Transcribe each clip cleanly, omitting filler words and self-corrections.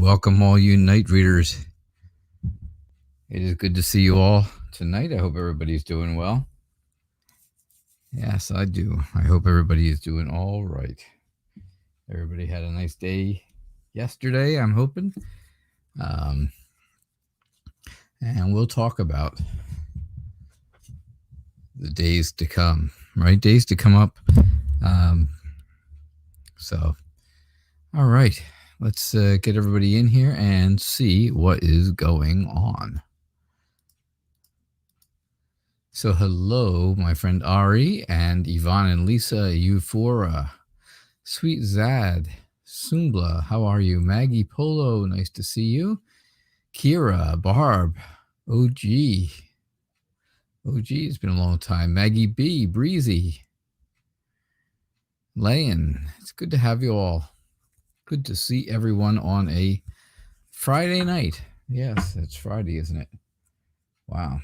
welcome all you night readers. It is good to see you all tonight. I hope everybody's doing well. Yes, I do. I hope everybody is doing all right. Everybody had a nice day yesterday, I'm hoping. And we'll talk about the days to come, right? Days to come up. All right. Let's get everybody in here and see what is going on. So hello, my friend Ari and Yvonne and Lisa, Euphora, Sweet Zad, Sumbla, how are you? Maggie Polo, nice to see you. Kira, Barb, OG, it's been a long time. Maggie B, Breezy, Layan, it's good to have you all. Good to see everyone on a Friday night. Yes, it's Friday, isn't it? Wow.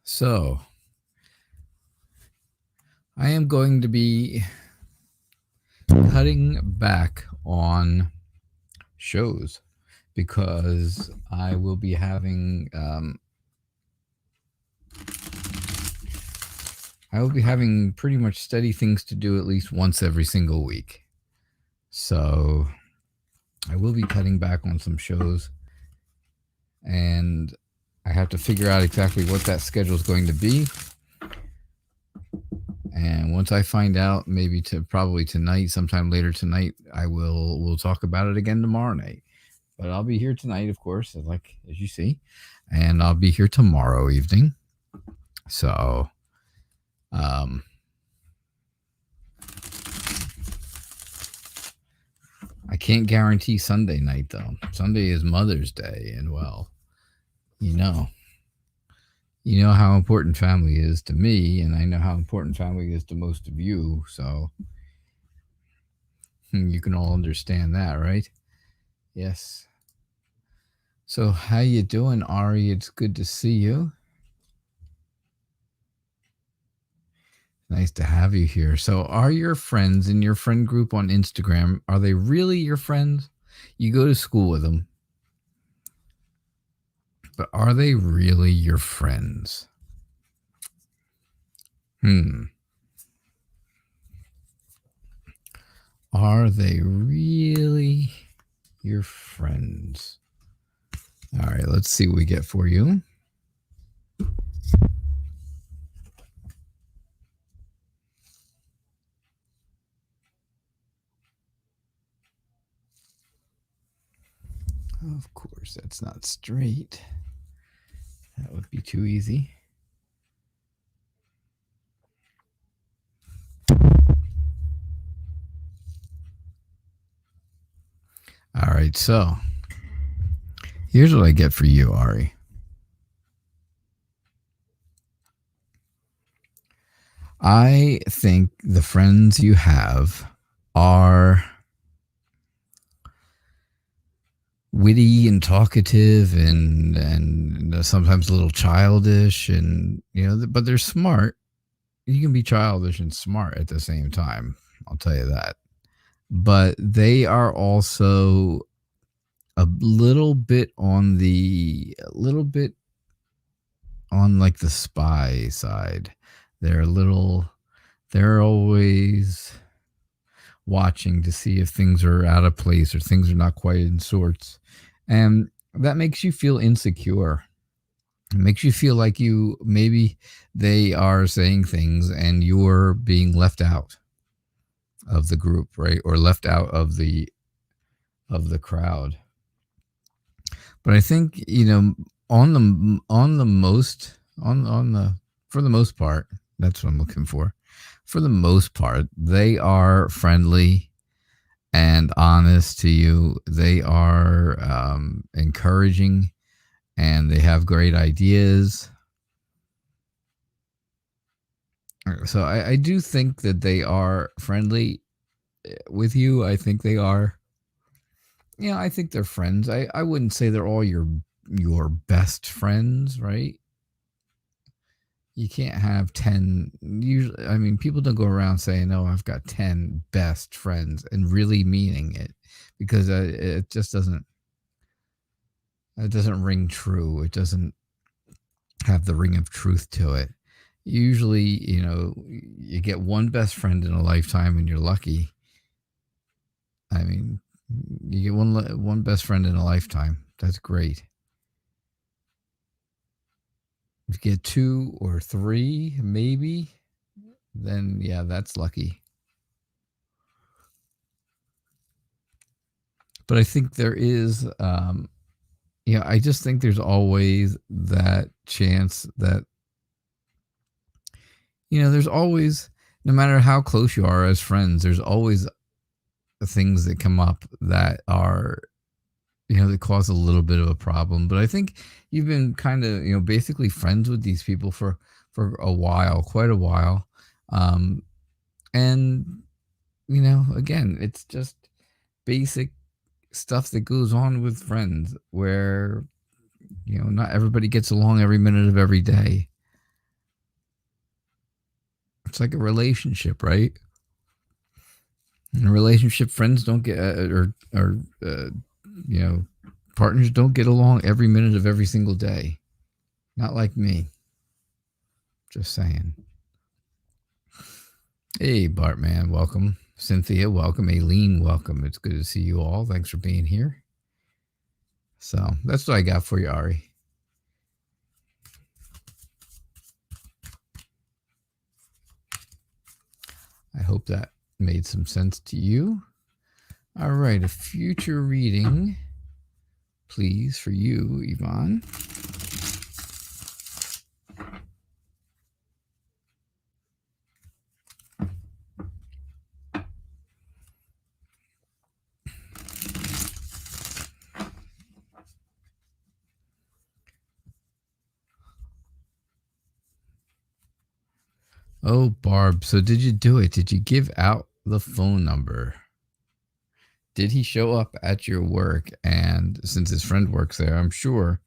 So, I am going to be cutting back on shows because I will be having pretty much steady things to do at least once every single week. So I will be cutting back on some shows, and I have to figure out exactly what that schedule is going to be. And once I find out, maybe probably tonight, sometime later tonight, we'll talk about it again tomorrow night. But I'll be here tonight, of course, as you see, and I'll be here tomorrow evening. So, I can't guarantee Sunday night though. Sunday is Mother's Day, and well, you know how important family is to me, and I know how important family is to most of you, so you can all understand that, right? Yes. So how you doing, Ari? It's good to see you. Nice to have you here. So are your friends in your friend group on Instagram, are they really your friends? You go to school with them, but are they really your friends? Are they really your friends? All right, let's see what we get for you. Of course, that's not straight. That would be too easy. All right, so here's what I get for you, Ari. I think the friends you have are witty and talkative and sometimes a little childish, and but they're smart. You can be childish and smart at the same time, I'll tell you that. But they are also a little bit on the spy side. They're always watching to see if things are out of place or things are not quite in sorts. And that makes you feel insecure. It makes you feel like maybe they are saying things and you're being left out of the group, right? Or left out of the crowd. But I think, for the most part, that's what I'm looking for. For the most part, they are friendly and honest to you. They are encouraging, and they have great ideas. So I do think that they are friendly with you. I think they are. I think they're friends. I wouldn't say they're all your best friends, right? you can't have 10. Usually, I mean, people don't go around saying, "Oh, I've got 10 best friends," and really meaning it, because it just doesn't. It doesn't ring true. It doesn't have the ring of truth to it. Usually, you get one best friend in a lifetime, and you're lucky. I mean, you get one best friend in a lifetime. That's great. If you get 2 or 3, maybe, then yeah, that's lucky. But I think there is, I just think there's always that chance that, there's always, no matter how close you are as friends, there's always things that come up that are, that cause a little bit of a problem. But I think you've been kind of, basically friends with these people for a while, quite a while. And, again, it's just basic stuff that goes on with friends where, not everybody gets along every minute of every day. It's like a relationship, right? In a relationship, friends don't get, partners don't get along every minute of every single day. Not like me. Just saying. Hey, Bartman, welcome. Cynthia, welcome. Aileen, welcome. It's good to see you all. Thanks for being here. So that's what I got for you, Ari. I hope that made some sense to you. All right, a future reading, please, for you, Yvonne. Oh, Barb, so did you do it? Did you give out the phone number? Did he show up at your work? And since his friend works there, I'm sure,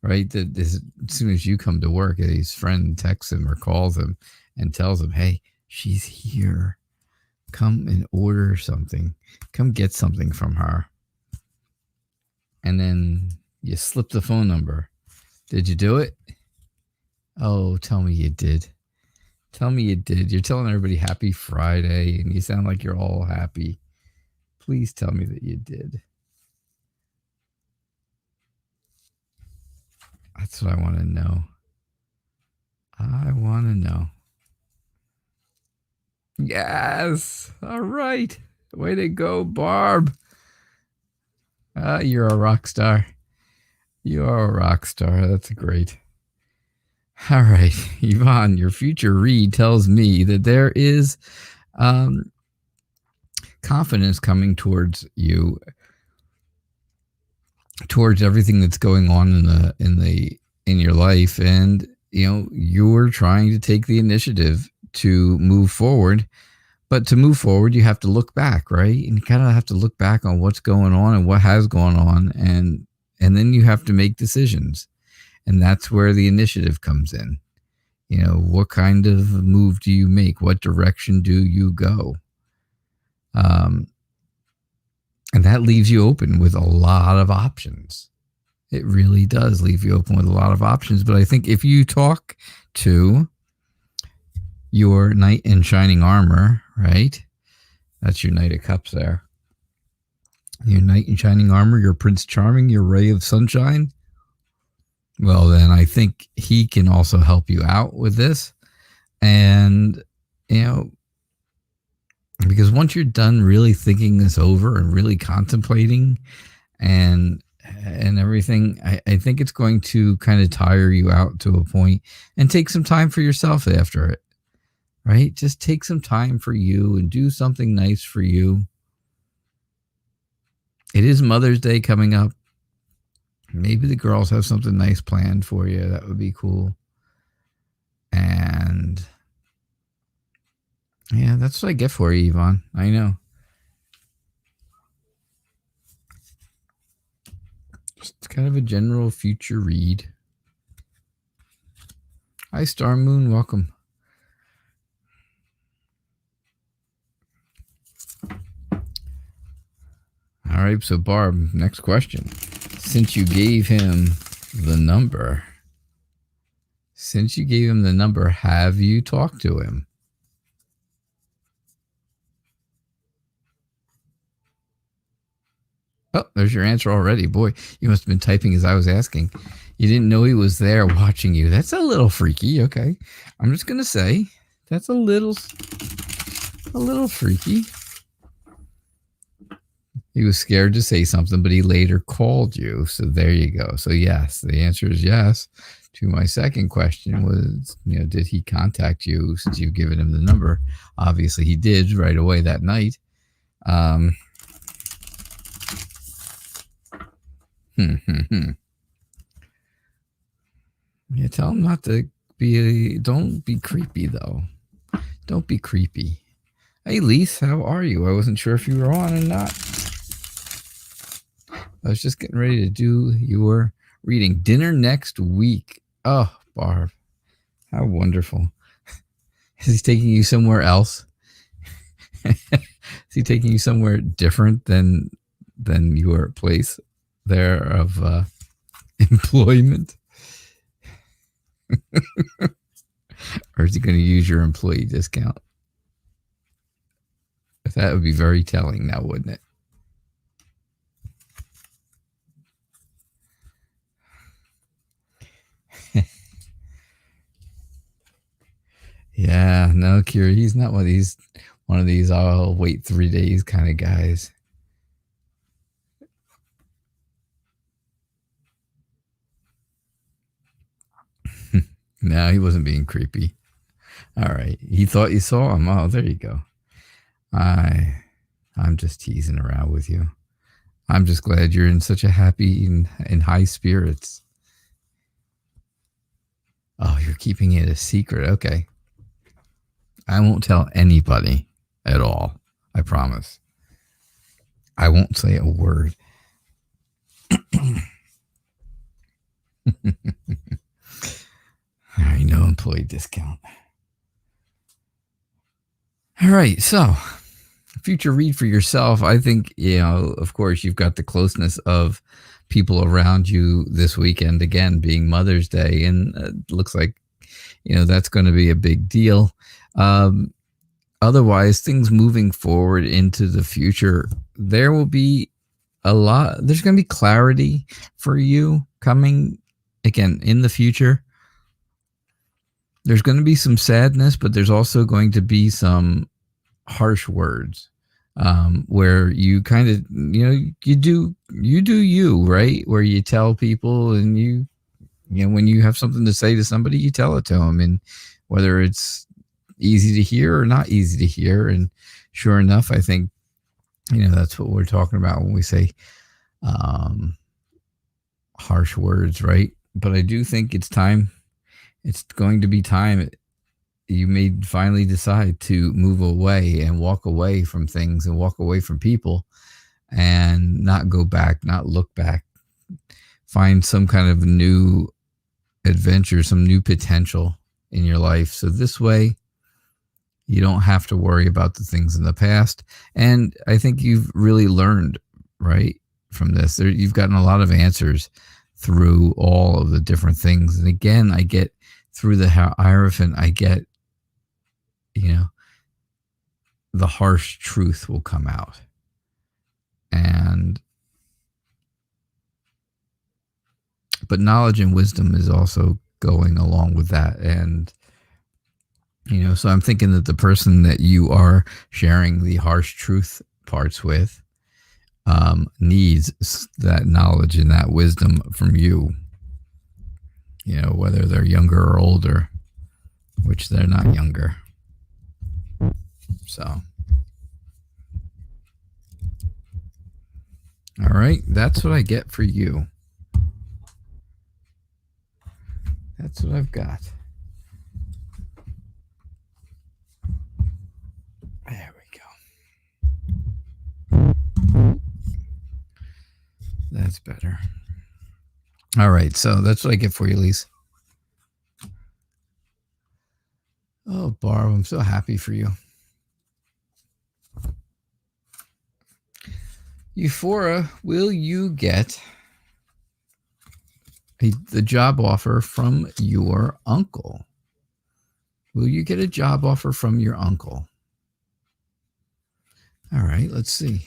right, that as soon as you come to work, his friend texts him or calls him and tells him, hey, she's here. Come and order something. Come get something from her. And then you slip the phone number. Did you do it? Oh, tell me you did. Tell me you did. You're telling everybody happy Friday, and you sound like you're all happy. Please tell me that you did. That's what I want to know. I want to know. Yes. All right. Way to go, Barb. You're a rock star. You are a rock star. That's great. All right, Yvonne, your future read tells me that there is confidence coming towards you, towards everything that's going on in your life, and you're trying to take the initiative to move forward. But to move forward, you have to look back, right? And you kind of have to look back on what's going on and what has gone on, and then you have to make decisions, and that's where the initiative comes in. What kind of move do you make? What direction do you go? And that leaves you open with a lot of options. It really does leave you open with a lot of options. But I think if you talk to your knight in shining armor, right? That's your Knight of Cups there. Your knight in shining armor, your Prince Charming, your ray of sunshine. Well, then I think he can also help you out with this. And, because once you're done really thinking this over and really contemplating and everything, I think it's going to kind of tire you out to a point, and take some time for yourself after it, right? Just take some time for you and do something nice for you. It is Mother's Day coming up. Maybe the girls have something nice planned for you. That would be cool. And yeah, that's what I get for you, Yvonne. I know. Just kind of a general future read. Hi, Star Moon. Welcome. All right, so Barb, next question. Since you gave him the number, have you talked to him? Oh, there's your answer already. Boy, you must have been typing as I was asking. You didn't know he was there watching you. That's a little freaky. Okay. I'm just going to say that's a little freaky. He was scared to say something, but he later called you. So there you go. So yes, the answer is yes. To my second question was, did he contact you since you've given him the number? Obviously he did right away that night. Yeah, tell him not to don't be creepy though. Don't be creepy. Hey Lise, how are you? I wasn't sure if you were on or not. I was just getting ready to do your reading. Dinner next week. Oh, Barb, how wonderful. Is he taking you somewhere else? Is he taking you somewhere different than your place there of employment? Or is he going to use your employee discount? That would be very telling now, wouldn't it? Yeah, no, Kira, he's not one of these I'll wait 3 days kind of guys. No, he wasn't being creepy. All right. He thought you saw him. Oh, there you go. I'm just teasing around with you. I'm just glad you're in such a happy and high spirits. Oh, you're keeping it a secret. Okay. I won't tell anybody at all. I promise. I won't say a word. All right, no employee discount. All right, so future read for yourself. I think, of course, you've got the closeness of people around you this weekend, again, being Mother's Day, and it looks like, that's going to be a big deal. Otherwise, things moving forward into the future, there will be there's going to be clarity for you coming, again, in the future. There's going to be some sadness, but there's also going to be some harsh words where you kind of, you do you, right? Where you tell people and when you have something to say to somebody, you tell it to them. And whether it's easy to hear or not easy to hear. And sure enough, I think, that's what we're talking about when we say harsh words, right? But I do think it's time. It's going to be time you may finally decide to move away and walk away from things and walk away from people and not go back, not look back, find some kind of new adventure, some new potential in your life. So this way you don't have to worry about the things in the past. And I think you've really learned, right, from this. You've gotten a lot of answers through all of the different things. And again, I get through the Hierophant, I get, the harsh truth will come out. But knowledge and wisdom is also going along with that. And, so I'm thinking that the person that you are sharing the harsh truth parts with needs that knowledge and that wisdom from you, whether they're younger or older, which they're not younger. So, all right, that's what I get for you. That's what I've got. There we go. That's better. All right, so that's what I get for you, Lise. Oh, Barb, I'm so happy for you. Euphora, will you get the job offer from your uncle? Will you get a job offer from your uncle? All right, let's see.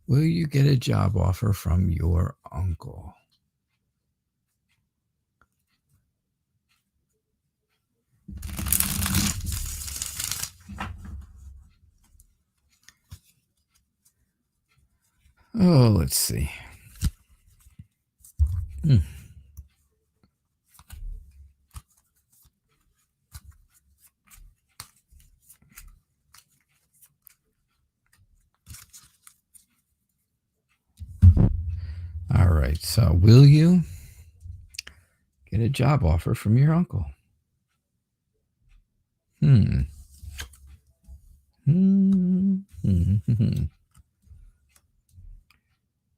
Will you get a job offer from your uncle? Oh, let's see. All right, so will you get a job offer from your uncle?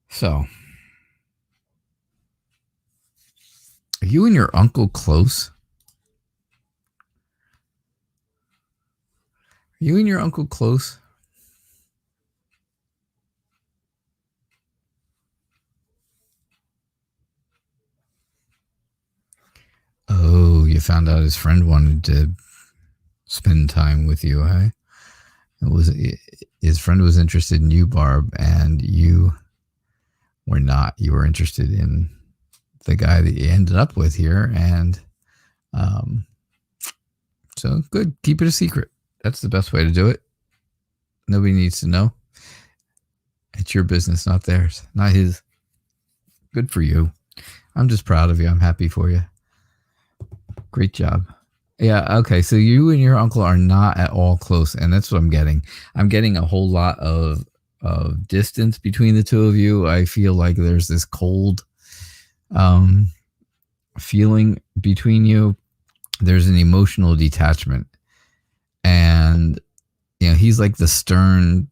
So, are you and your uncle close? Are you and your uncle close? Oh, you found out his friend wanted to spend time with you, eh? His friend was interested in you, Barb, and you were not. You were interested in the guy that you ended up with here, and so good. Keep it a secret. That's the best way to do it. Nobody needs to know. It's your business, not theirs, not his. Good for you. I'm just proud of you. I'm happy for you. Great job. Yeah, okay. So you and your uncle are not at all close, and that's what I'm getting. I'm getting a whole lot of distance between the two of you. I feel like there's this cold feeling between you. There's an emotional detachment, and he's like the stern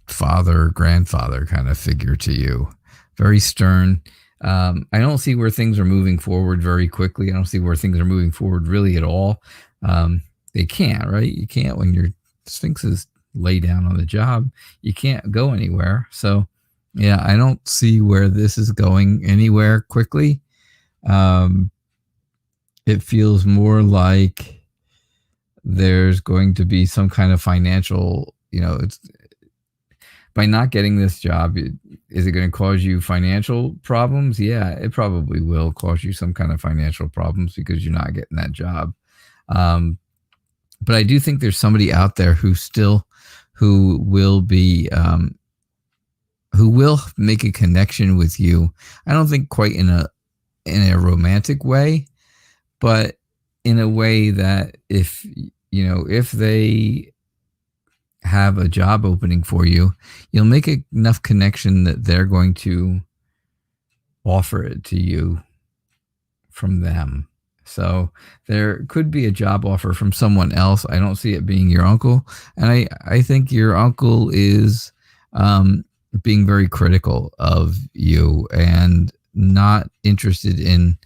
father, grandfather kind of figure to you. Very stern. I don't see where things are moving forward very quickly. I don't see where things are moving forward really at all. They can't, right? You can't when your Sphinx is lay down on the job. You can't go anywhere. So, yeah, I don't see where this is going anywhere quickly. It feels more like there's going to be some kind of financial, it's by not getting this job, is it going to cause you financial problems? Yeah, it probably will cause you some kind of financial problems because you're not getting that job. But I do think there's somebody out there who will make a connection with you. I don't think quite in a romantic way, but in a way that if they have a job opening for you, you'll make enough connection that they're going to offer it to you from them. So there could be a job offer from someone else. I don't see it being your uncle. And I think your uncle is being very critical of you and not interested in,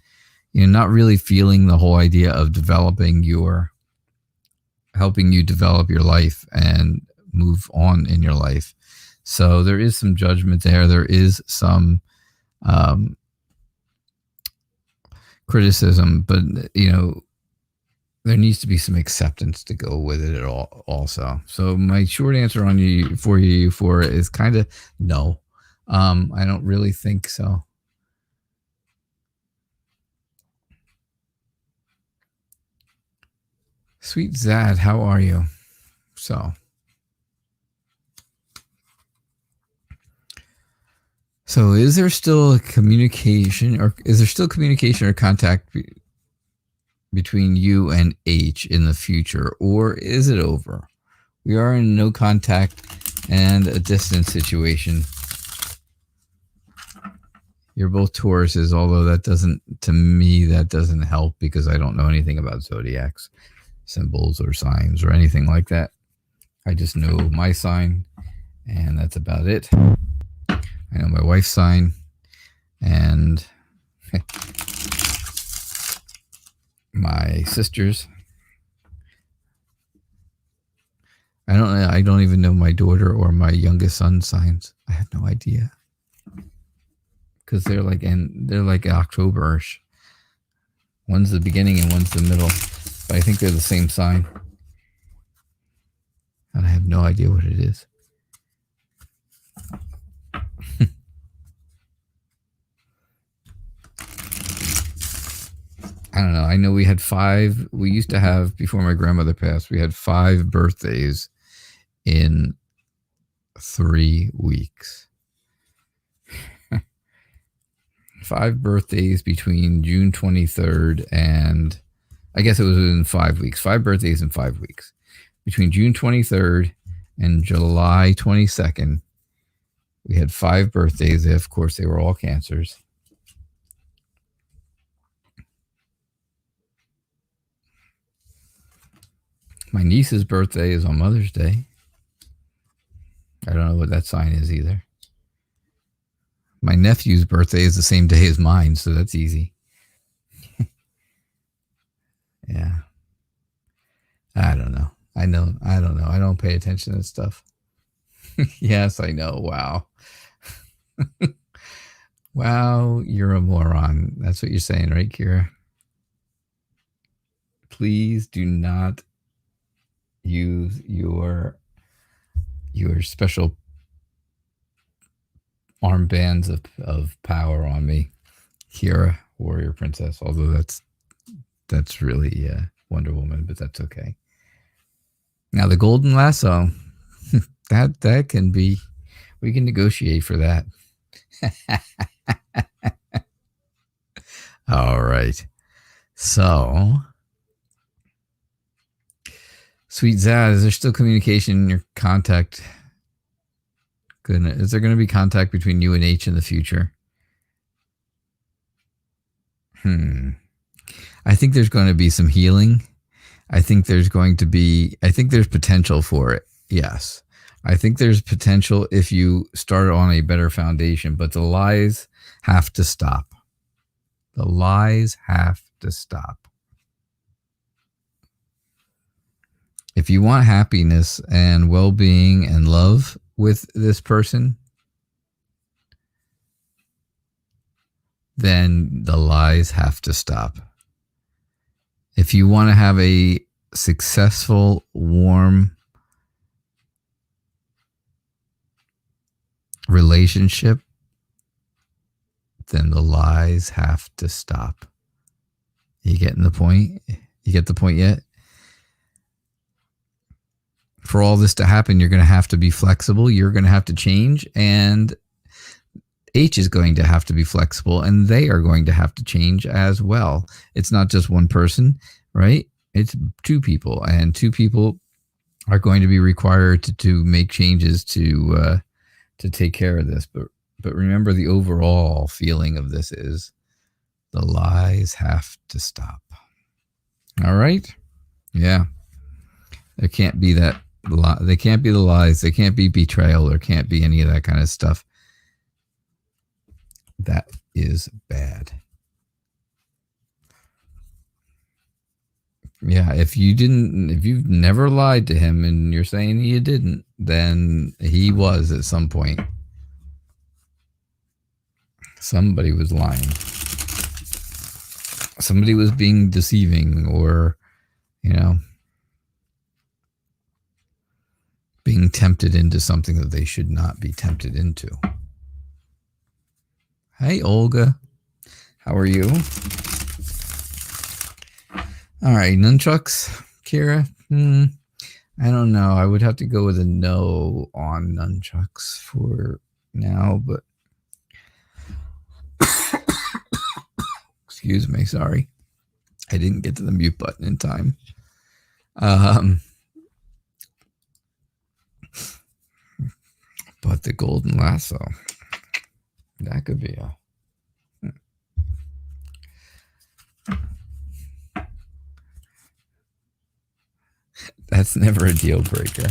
not really feeling the whole idea of helping you develop your life and move on in your life. So there is some judgment there. There is some criticism, but there needs to be some acceptance to go with it at all also. So my short answer for you is kind of no. I don't really think so. Sweet Zad, how are you? So is there still communication or contact between you and H in the future, or is it over? We are in no contact and a distance situation. You're both Tauruses, although that doesn't help because I don't know anything about zodiacs, symbols or signs or anything like that. I just know my sign, and that's about it. I know my wife's sign, and my sister's. I don't know. I don't even know my daughter or my youngest son's signs. I have no idea, because they're like Octoberish. One's the beginning and one's the middle, but I think they're the same sign, and I have no idea what it is. I don't know. I know we had 5. We used to have, before my grandmother passed, we had 5 birthdays in 3 weeks. 5 birthdays between June 23rd and, I guess it was in 5 weeks. 5 birthdays in 5 weeks. Between June 23rd and July 22nd, we had 5 birthdays. Of course, they were all cancers. My niece's birthday is on Mother's Day. I don't know what that sign is either. My nephew's birthday is the same day as mine, so that's easy. Yeah. I don't know. I don't know. I don't pay attention to stuff. Yes, I know. Wow. Wow, you're a moron. That's what you're saying, right, Kira? Please do not use your special armbands of power on me, Kira, warrior princess. Although that's really Wonder Woman, but that's okay. Now the golden lasso, that can be, we can negotiate for that. All right. So, Sweet Zaz, is there still communication in your contact? Is there going to be contact between you and H in the future? I think there's going to be some healing. I think there's potential for it. Yes. I think there's potential if you start on a better foundation, but the lies have to stop. The lies have to stop. If you want happiness and well-being and love with this person, then the lies have to stop. If you want to have a successful, warm relationship, then the lies have to stop. You getting the point? You get the point yet? For all this to happen, you're going to have to be flexible. You're going to have to change, and H is going to have to be flexible, and they are going to have to change as well. It's not just one person, right? It's 2 people, and 2 people are going to be required to make changes to take care of this. But remember, the overall feeling of this is the lies have to stop. All right? Yeah. There can't be that. They can't be the lies. They can't be betrayal. There can't be any of that kind of stuff. That is bad. Yeah, if you've never lied to him and you're saying you didn't, then he was at some point. Somebody was lying. Somebody was being deceiving, or, being tempted into something that they should not be tempted into. Hey, Olga. How are you? All right, nunchucks, Kira. I don't know. I would have to go with a no on nunchucks for now, but excuse me, sorry. I didn't get to the mute button in time. But the golden lasso, that could be a... That's never a deal breaker.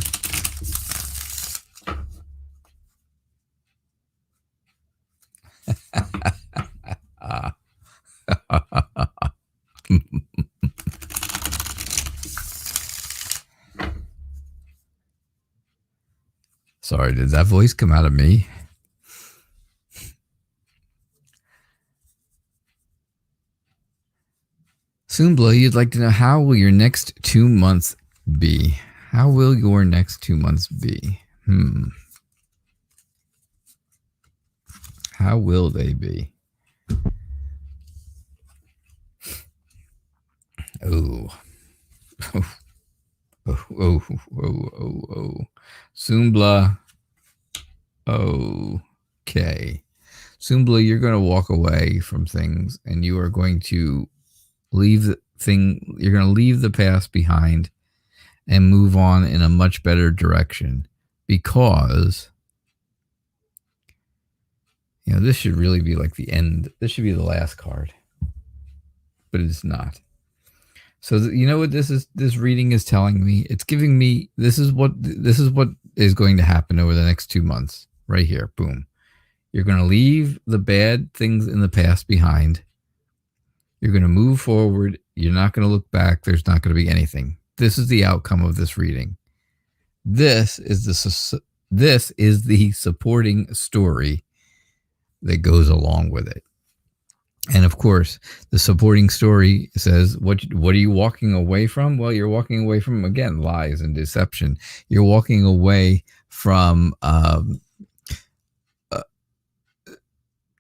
sorry, did that voice come out of me? Sumbla, you'd like to know, how will your next 2 months be? How will your next 2 months be? How will they be? Oh. Oh. Sumbla. Okay. Sumbla, you're going to walk away from things, and you are going to leave you're going to leave the past behind and move on in a much better direction, because this should really be like the end. This should be the last card, but it's not. So you know what this reading is telling me? It's giving me, this is what is going to happen over the next 2 months right here. Boom. You're going to leave the bad things in the past behind. You're going to move forward. You're not going to look back. There's not going to be anything. This is the outcome of this reading. This is the supporting story that goes along with it. And of course, the supporting story says, what are you walking away from? Well, you're walking away from, again, lies and deception. You're walking away from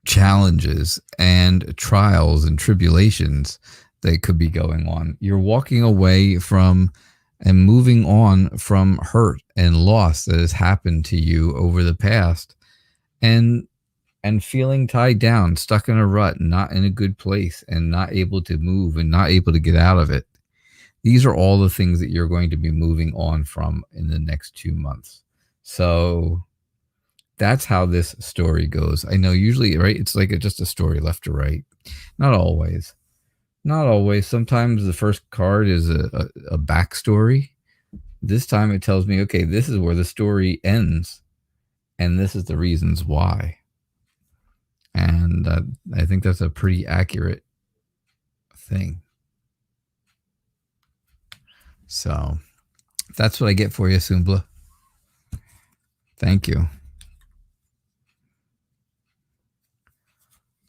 challenges and trials and tribulations that could be going on. You're walking away from and moving on from hurt and loss that has happened to you over the past, and feeling tied down, stuck in a rut, not in a good place, and not able to move and not able to get out of it. These are all the things that you're going to be moving on from in the next 2 months. So that's how this story goes. I know usually, right, it's like just a story left to right. Not always. Not always. Sometimes the first card is a backstory. This time it tells me, okay, this is where the story ends, and this is the reasons why. And I think that's a pretty accurate thing. So that's what I get for you, Sumbla. Thank you.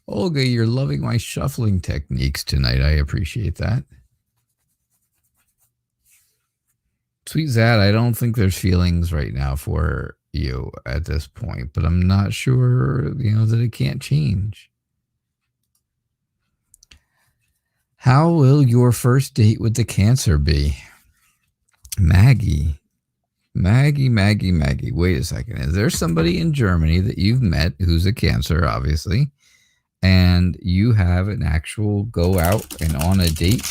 Olga, you're loving my shuffling techniques tonight. I appreciate that. Sweet Zad, I don't think there's feelings right now for you at this point, but I'm not sure, that it can't change. How will your first date with the Cancer be? Maggie. Wait a second. Is there somebody in Germany that you've met who's a Cancer, obviously, and you have an actual go out and on a date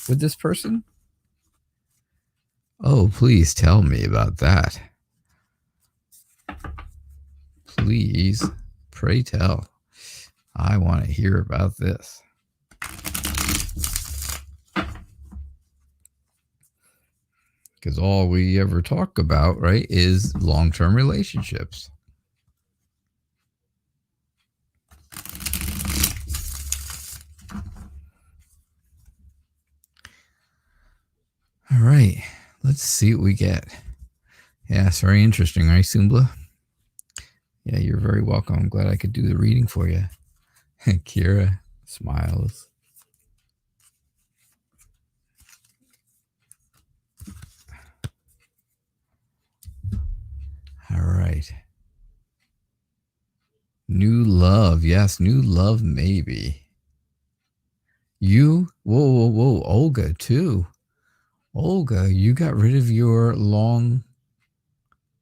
with this person? Oh, please tell me about that. Please, pray tell. I want to hear about this. Because all we ever talk about, right, is long-term relationships. All right, let's see what we get. Yeah, it's very interesting, right, Sumbla? Yeah, you're very welcome. I'm glad I could do the reading for you. Kira smiles. All right. New love. Yes, new love, maybe. You? Whoa. Olga, too. Olga, you got rid of your long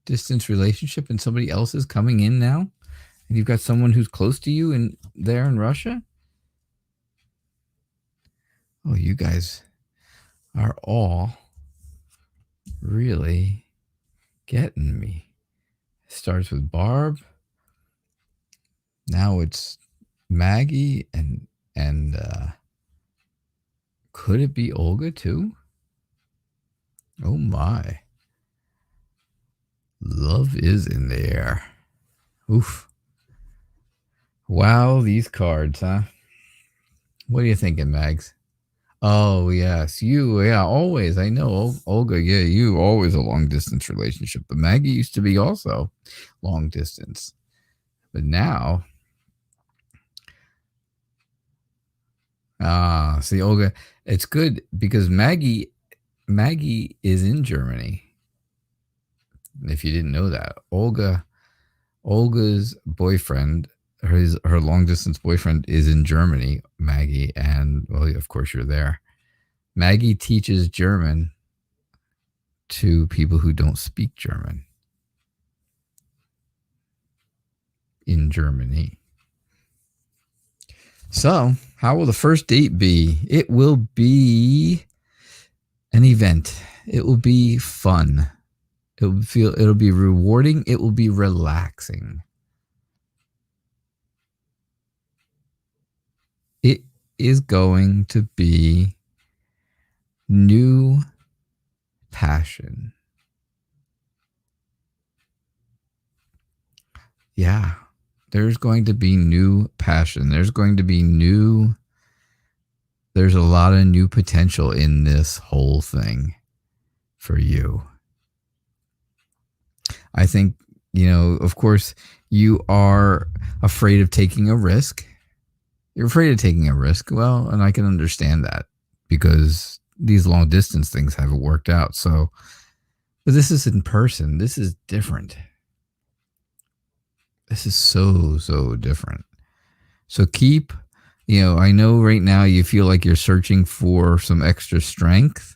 distance relationship and somebody else is coming in now? And you've got someone who's close to you there in Russia? Oh, you guys are all really getting me. It starts with Barb. Now it's Maggie and could it be Olga too? Oh my. Love is in the air. Oof. Wow, these cards, huh? What are you thinking, Mags? Oh, yes. You, yeah, always. I know, Olga, yeah, you always a long distance relationship. But Maggie used to be also long distance. But now, see, Olga, it's good because Maggie is in Germany. If you didn't know that, Olga's boyfriend, her long distance boyfriend, is in Germany. Maggie, and well, of course, you're there. Maggie teaches German to people who don't speak German in Germany. So, how will the first date be? It will be an event. It will be fun. It'll be rewarding. It will be relaxing. It is going to be new passion. Yeah. There's going to be new passion. There's a lot of new potential in this whole thing for you. I think, of course, you are afraid of taking a risk. You're afraid of taking a risk. Well, and I can understand that because these long distance things haven't worked out. So, but this is in person. This is different. This is so different. So keep, I know right now you feel like you're searching for some extra strength.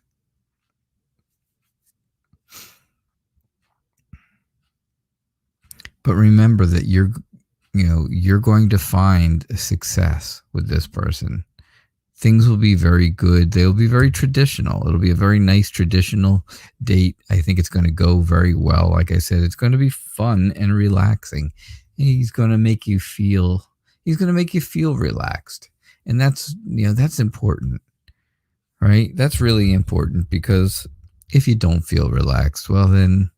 But remember that you're going to find success with this person. Things will be very good. They'll be very traditional. It'll be a very nice traditional date. I think it's going to go very well. Like I said, it's going to be fun and relaxing. He's going to make you feel relaxed. And that's important, right? That's really important because if you don't feel relaxed, well, then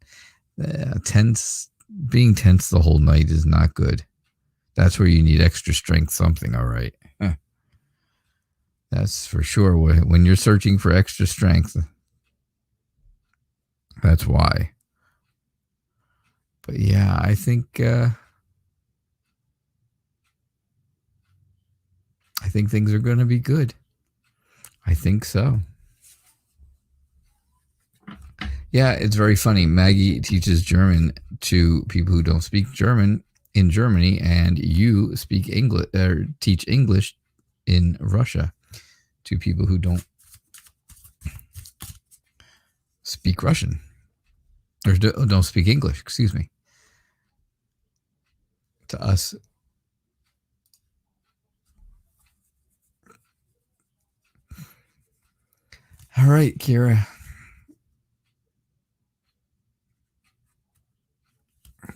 being tense the whole night is not good. That's where you need extra strength something, all right. That's for sure. When you're searching for extra strength, that's why. But yeah, I think things are going to be good. I think so. Yeah, it's very funny. Maggie teaches German to people who don't speak German in Germany, and you speak English or teach English in Russia to people who don't speak Russian or don't speak English. Excuse me. To us. All right, Kira.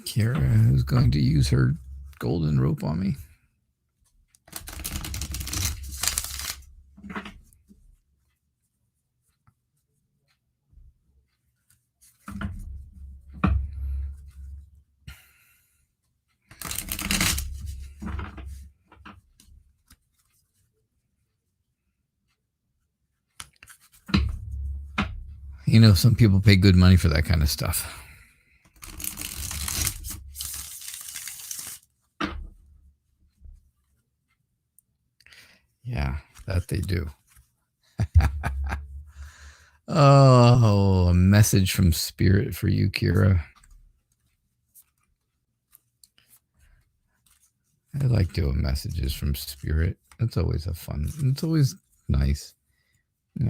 Kira is going to use her golden rope on me. Some people pay good money for that kind of stuff. Yeah, that they do. Oh, a message from Spirit for you, Kira. I like doing messages from Spirit. That's always it's always nice.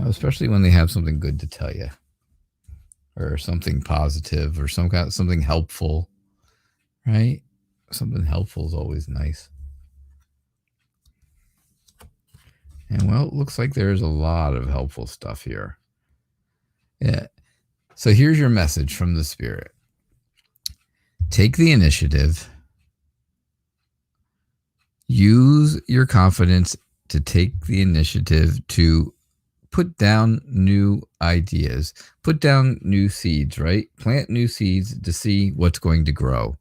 Especially when they have something good to tell you. Or something positive or something helpful. Right? Something helpful is always nice. And well, it looks like there's a lot of helpful stuff here. Yeah. So here's your message from the Spirit. Take the initiative. Use your confidence to take the initiative to put down new ideas, put down new seeds, right? Plant new seeds to see what's going to grow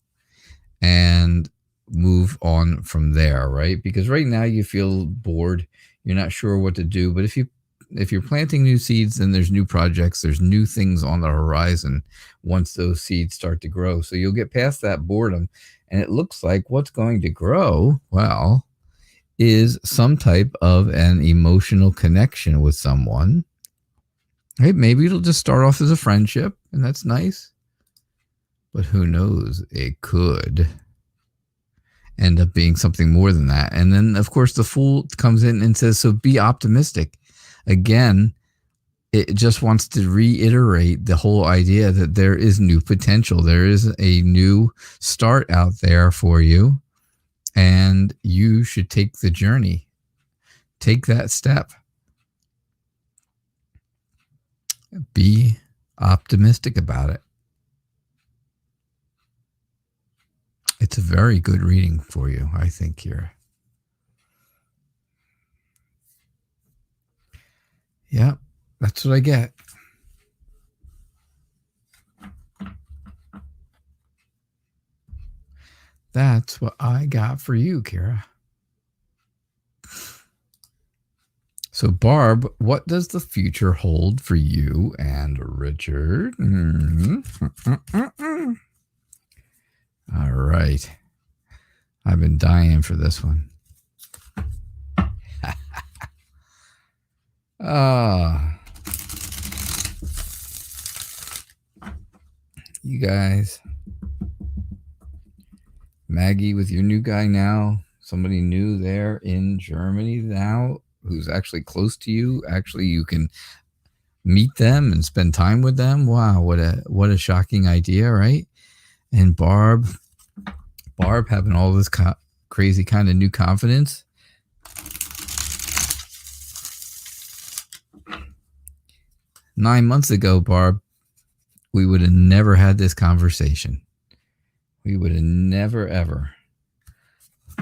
and move on from there, right? Because right now you feel bored. You're not sure what to do. But if you if you're planting new seeds, then there's new projects, there's new things on the horizon once those seeds start to grow. So you'll get past that boredom, and it looks like what's going to grow, well, is some type of an emotional connection with someone. Hey, maybe it'll just start off as a friendship, and that's nice. But who knows? It could end up being something more than that. And then, of course, the Fool comes in and says, so be optimistic. Again, it just wants to reiterate the whole idea that there is new potential. There is a new start out there for you, and you should take the journey. Take that step. Be optimistic about it. It's a very good reading for you, I think, here. Yeah, that's what I get. That's what I got for you, Kira. So, Barb, what does the future hold for you and Richard? All right. I've been dying for this one. You guys. Maggie with your new guy now. Somebody new there in Germany now who's actually close to you. Actually, you can meet them and spend time with them. Wow, what a shocking idea, right? And Barb having all this crazy kind of new confidence. Nine months ago, Barb, we would have never had this conversation. We would have never, ever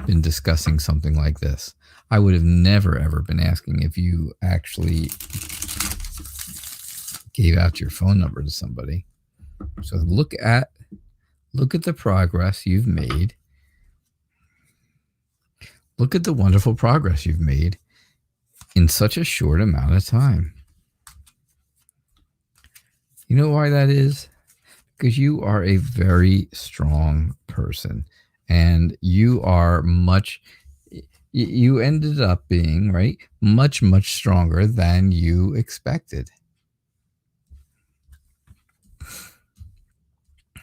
been discussing something like this. I would have never, ever been asking if you actually gave out your phone number to somebody. So look at the progress you've made. Look at the wonderful progress you've made in such a short amount of time. You know why that is? Because you are a very strong person, and you are you ended up being, right, much, much stronger than you expected.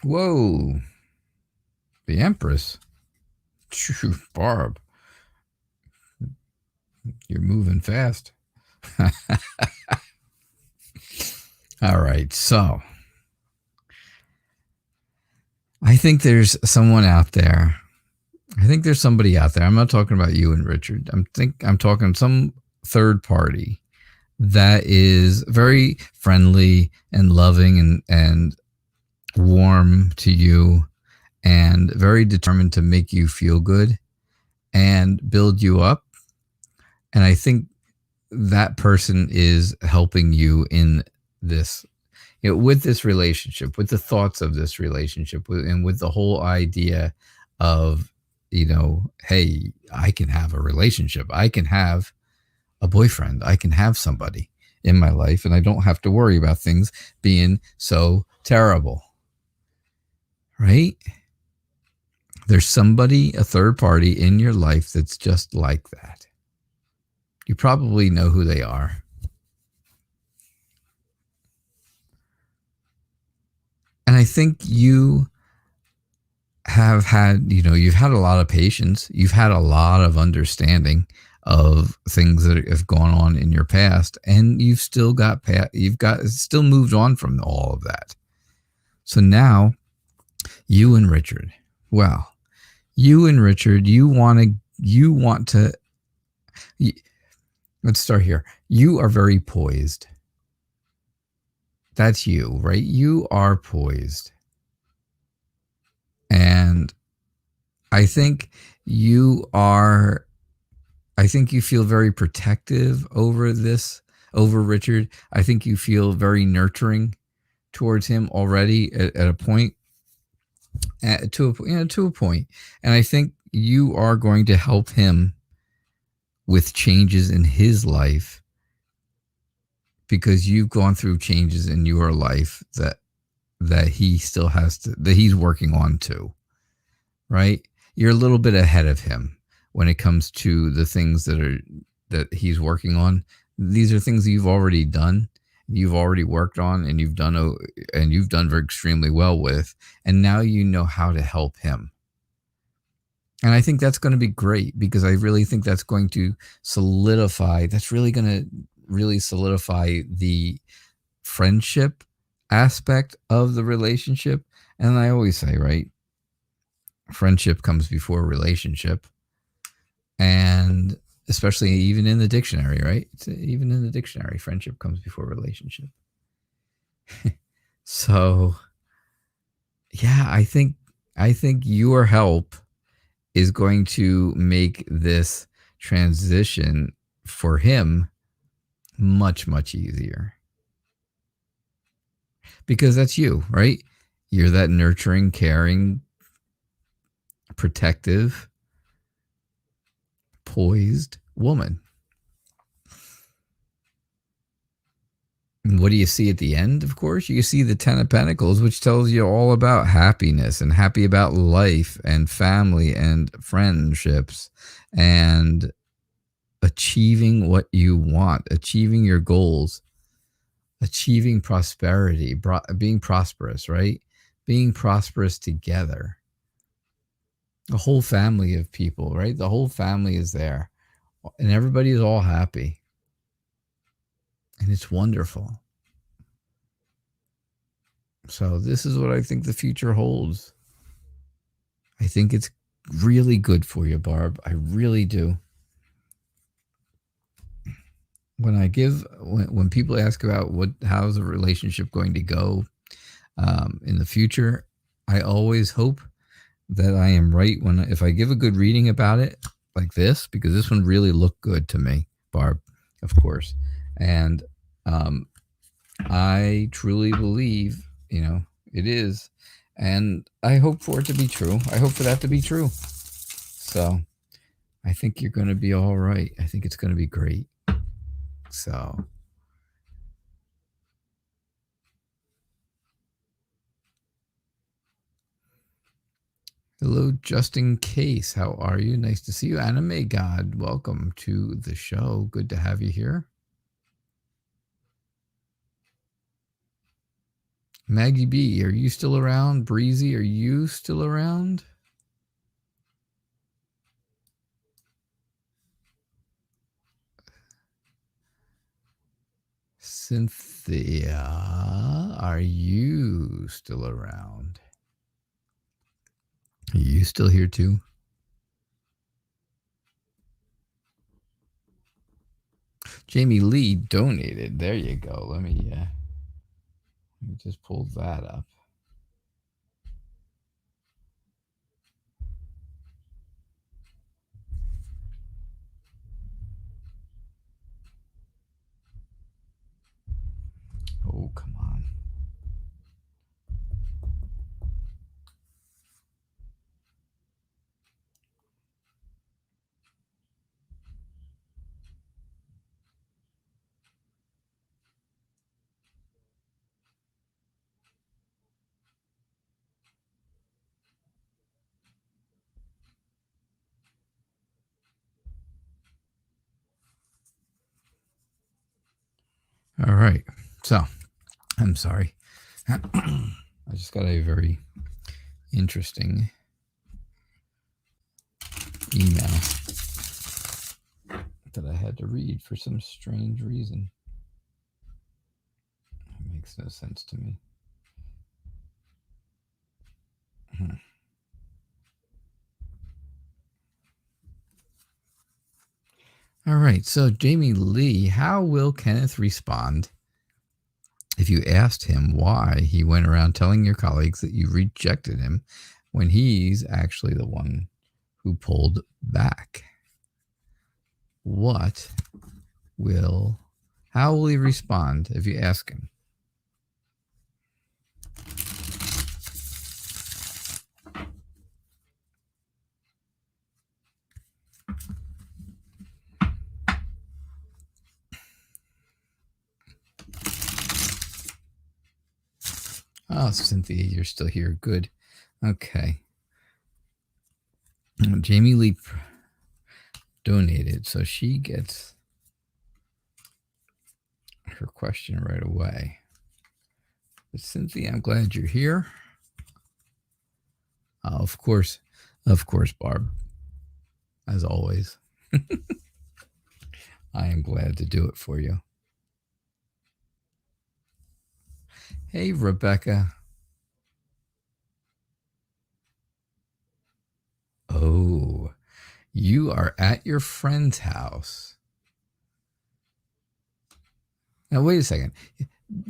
Whoa. The Empress. Barb. You're moving fast. All right, so I think there's someone out there. I think there's somebody out there. I'm not talking about you and Richard. I'm talking some third party that is very friendly and loving and warm to you and very determined to make you feel good and build you up. And I think that person is helping you in this, with this relationship, with the thoughts of this relationship, and with the whole idea of, hey, I can have a relationship. I can have a boyfriend. I can have somebody in my life, and I don't have to worry about things being so terrible. Right? There's somebody, a third party in your life that's just like that. You probably know who they are. And I think you have had, you've had a lot of patience. You've had a lot of understanding of things that have gone on in your past, and you've still still moved on from all of that. So now you and Richard, let's start here. You are very poised. That's you, right? You are poised. And I think you feel very protective over Richard. I think you feel very nurturing towards him already at a point, to a point. And I think you are going to help him with changes in his life because you've gone through changes in your life that he still has to, that he's working on too, right? You're a little bit ahead of him when it comes to the things that he's working on. These are things that you've already done, you've already worked on, and you've done very extremely well with, and now you know how to help him. And I think that's going to be great, because I really think that's going to solidify, the friendship aspect of the relationship. And I always say, right, friendship comes before relationship. And especially even in the dictionary, right? Even in the dictionary, friendship comes before relationship. So, yeah, I think your help is going to make this transition for him much, much easier. Because that's you, right? You're that nurturing, caring, protective, poised woman. And what do you see at the end? Of course, you see the Ten of Pentacles, which tells you all about happiness and happy about life and family and friendships and achieving what you want, achieving your goals, achieving prosperity, being prosperous, right? Being prosperous together. A whole family of people, right? The whole family is there and everybody is all happy. And it's wonderful. So this is what I think the future holds. I think it's really good for you, Barb. I really do. When people ask about how's the relationship going to go in the future, I always hope that I am right if I give a good reading about it like this, because this one really looked good to me, Barb, of course. And I truly believe, it is. And I hope for it to be true. I hope for that to be true. So I think you're going to be all right. I think it's going to be great. So. Hello, just in case. How are you? Nice to see you. Anna.K, God, welcome to the show. Good to have you here. Maggie B, are you still around? Breezy, are you still around? Cynthia, are you still around? Are you still here too? Jamie Lee donated. There you go. Let me just pull that up. Oh, come on. All right. So, I'm sorry. I just got a very interesting email that I had to read for some strange reason. It makes no sense to me. All right. So, Jamie Lee, how will Kenneth respond if you asked him why he went around telling your colleagues that you rejected him when he's actually the one who pulled back? How will he respond if you ask him? Oh, Cynthia, you're still here. Good. Okay. Jamie Lee donated, so she gets her question right away. But Cynthia, I'm glad you're here. Of course, Barb. As always. I am glad to do it for you. Hey, Rebecca. Oh, you are at your friend's house. Now, wait a second.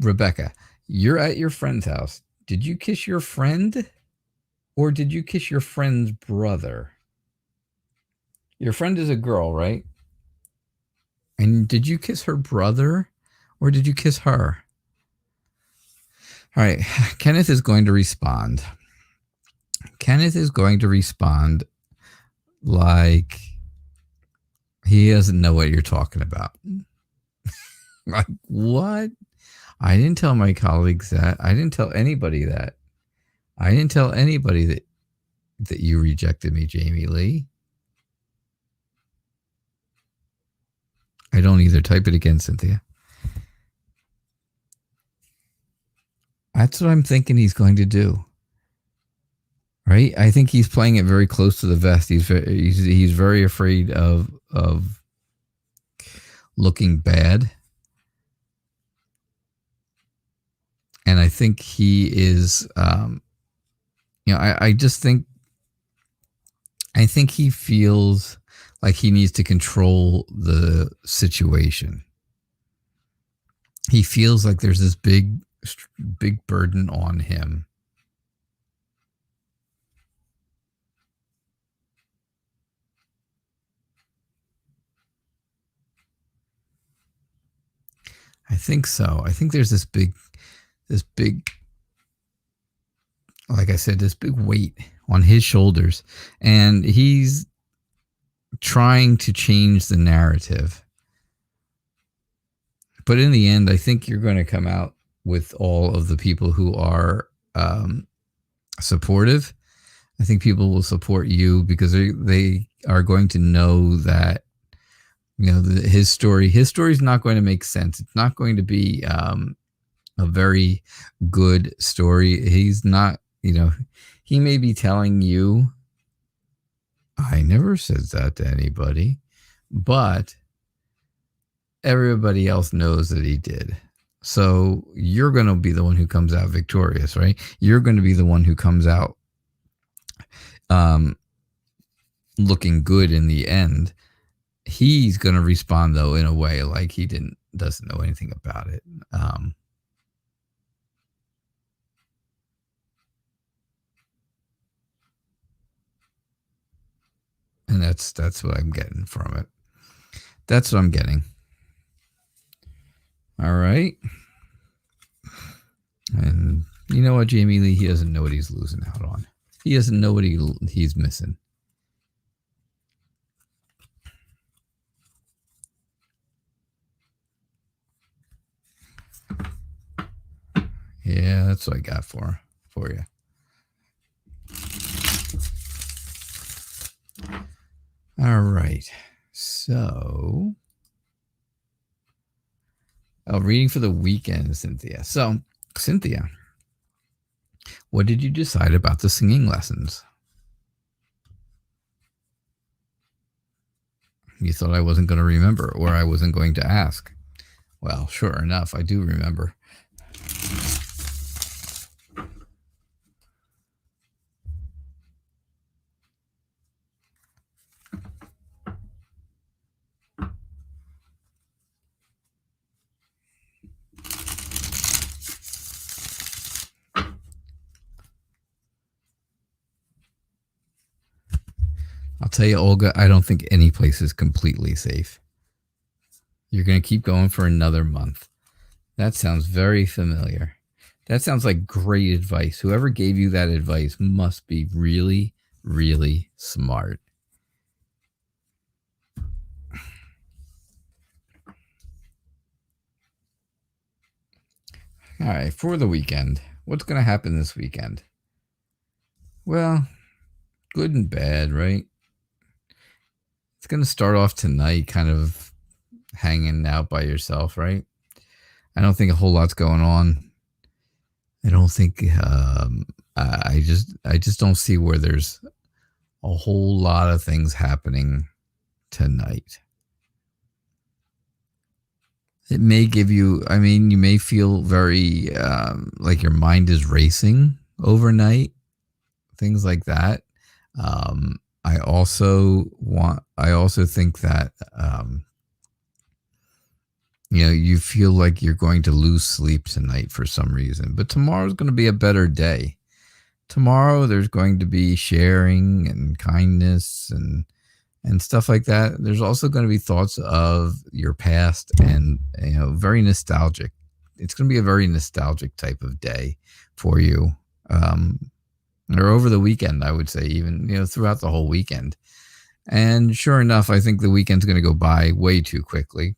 Rebecca, you're at your friend's house. Did you kiss your friend or did you kiss your friend's brother? Your friend is a girl, right? And did you kiss her brother or did you kiss her? All right. Kenneth is going to respond. Kenneth is going to respond like he doesn't know what you're talking about. Like, what? I didn't tell my colleagues that. I didn't tell anybody that. I didn't tell anybody that you rejected me, Jamie Lee. I don't either. Type it again, Cynthia. That's what I'm thinking he's going to do. Right? I think he's playing it very close to the vest. He's very afraid of looking bad. And I think he is, I just think, I think he feels like he needs to control the situation. He feels like there's this big burden on him. I think so. I think there's this big, like I said, this big weight on his shoulders, and he's trying to change the narrative. But in the end, I think you're going to come out with all of the people who are supportive. I think people will support you because they are going to know that, his story is not going to make sense. It's not going to be a very good story. He's not, he may be telling you, I never said that to anybody, but everybody else knows that he did. So you're going to be the one who comes out victorious, right? You're going to be the one who comes out looking good in the end. He's going to respond, though, in a way like he doesn't know anything about it. And that's what I'm getting from it. That's what I'm getting. All right. And you know what, Jamie Lee? He doesn't know what he's losing out on. He doesn't know what he's missing. Yeah, that's what I got for you. All right. So, reading for the weekend, Cynthia. So, Cynthia, what did you decide about the singing lessons? You thought I wasn't going to remember or I wasn't going to ask. Well, sure enough, I do remember. I'll tell you, Olga, I don't think any place is completely safe. You're going to keep going for another month. That sounds very familiar. That sounds like great advice. Whoever gave you that advice must be really, really smart. All right, for the weekend, What's going to happen this weekend? Well, good and bad, right? It's going to start off tonight kind of hanging out by yourself, right? I don't think a whole lot's going on. I don't think I just don't see where there's a whole lot of things happening tonight. It may give you, I mean, you may feel very like your mind is racing overnight, things like that. I also think that, you feel like you're going to lose sleep tonight for some reason, but tomorrow's going to be a better day. Tomorrow there's going to be sharing and kindness and stuff like that. There's also going to be thoughts of your past and, very nostalgic. It's going to be a very nostalgic type of day for you. Or over the weekend, I would say, even, throughout the whole weekend. And sure enough, I think the weekend's going to go by way too quickly,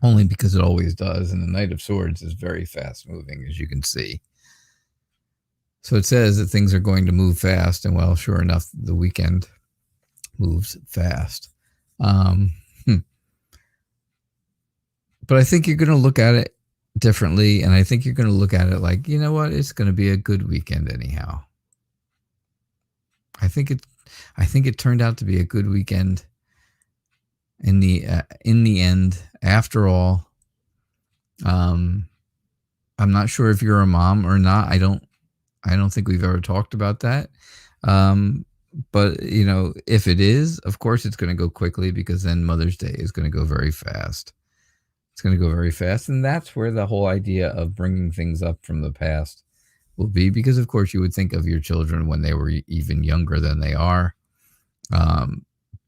only because it always does. And the Knight of Swords is very fast moving, as you can see. So it says that things are going to move fast. And well, sure enough, the weekend moves fast. But I think you're going to look at it differently. And I think you're going to look at it like, you know what? It's going to be a good weekend anyhow. I think it turned out to be a good weekend in the end. After all, I'm not sure if you're a mom or not. I don't think we've ever talked about that. But if it is, of course it's going to go quickly, because then Mother's Day is going to go very fast. It's going to go very fast, and that's where the whole idea of bringing things up from the past will be, because of course you would think of your children when they were even younger than they are,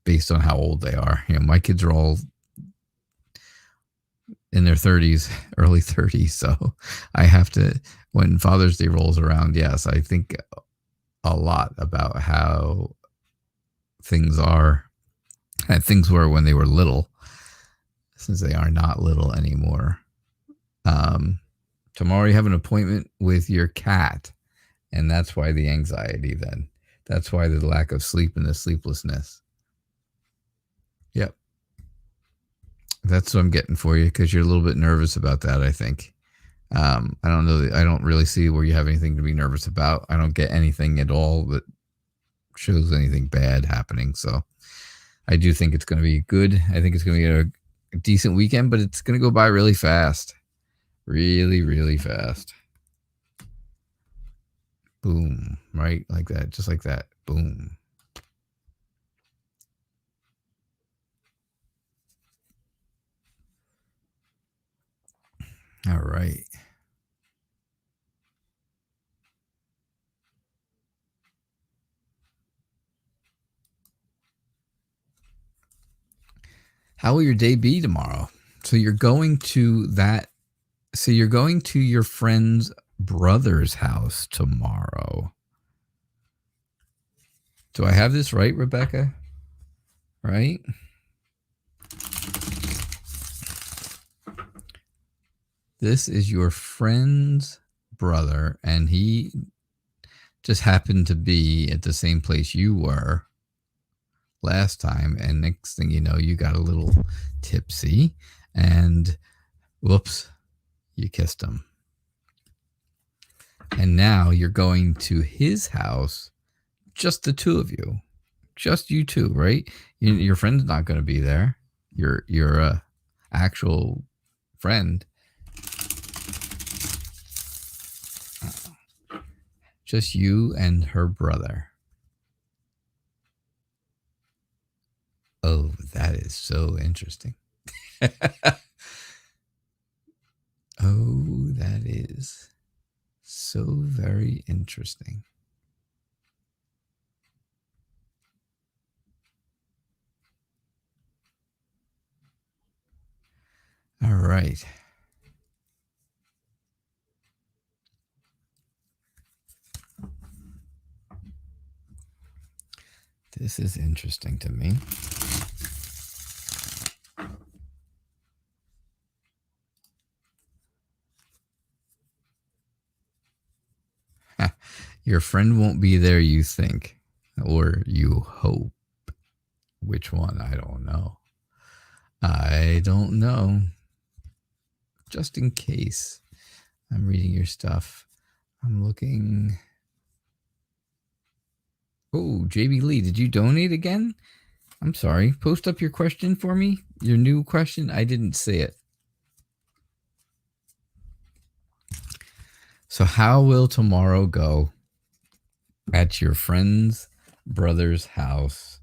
based on how old they are. My kids are all in their 30s, early 30s. So I have to, when Father's Day rolls around, yes, I think a lot about how things are and things were when they were little, since they are not little anymore. Tomorrow you have an appointment with your cat, and that's why the anxiety then. That's why the lack of sleep and the sleeplessness. Yep. That's what I'm getting for you, because you're a little bit nervous about that, I think. I don't know. I don't really see where you have anything to be nervous about. I don't get anything at all that shows anything bad happening. So I do think it's going to be good. I think it's going to be a decent weekend, but it's going to go by really fast. Really, really fast. Boom. Right? Like that. Just like that. Boom. All right. How will your day be tomorrow? So you're going to your friend's brother's house tomorrow. Do I have this right, Rebecca? Right? This is your friend's brother, and he just happened to be at the same place you were last time. And next thing you know, you got a little tipsy, and whoops, you kissed him. And now you're going to his house, just the two of you. Just you two, right? Your friend's not going to be there. Your actual friend. Just you and her brother. Oh, that is so interesting. Oh, that is so very interesting. All right. This is interesting to me. Your friend won't be there, you think, or you hope. Which one? I don't know. I don't know. Just in case. I'm reading your stuff. I'm looking. Oh, JB Lee, did you donate again? I'm sorry. Post up your question for me. Your new question. I didn't see it. So how will tomorrow go at your friend's brother's house?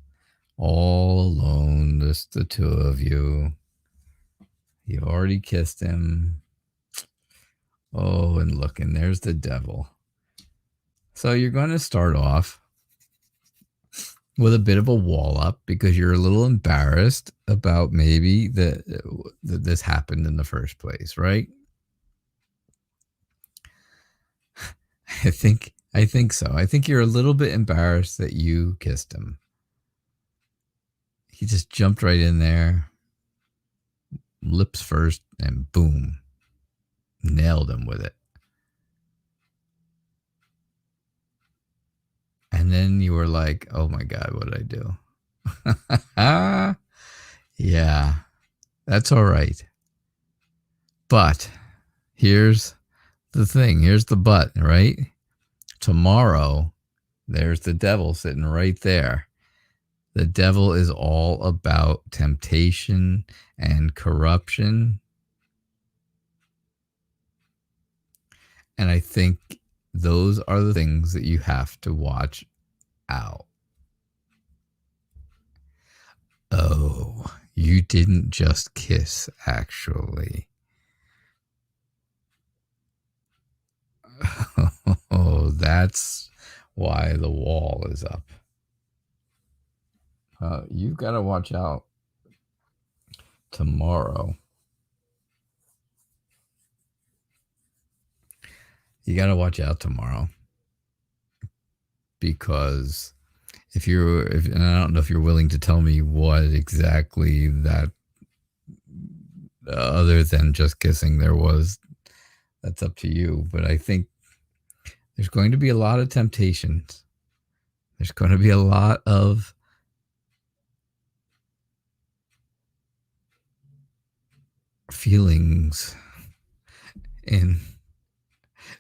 All alone, just the two of you. You already kissed him. Oh, and look, and there's the devil. So you're going to start off with a bit of a wall up because you're a little embarrassed about maybe that this happened in the first place, right? I think so. I think you're a little bit embarrassed that you kissed him. He just jumped right in there, lips first, and boom, nailed him with it. And then you were like, oh my God, what did I do? Yeah, that's all right. But here's the thing. Here's the but, right? Tomorrow, there's the devil sitting right there. The devil is all about temptation and corruption. And I think those are the things that you have to watch out. Oh, you didn't just kiss, actually. Oh, that's why the wall is up. You've got to watch out tomorrow. You got to watch out tomorrow because if and I don't know if you're willing to tell me what exactly that other than just kissing there was, that's up to you. But I think there's going to be a lot of temptations. There's going to be a lot of feelings in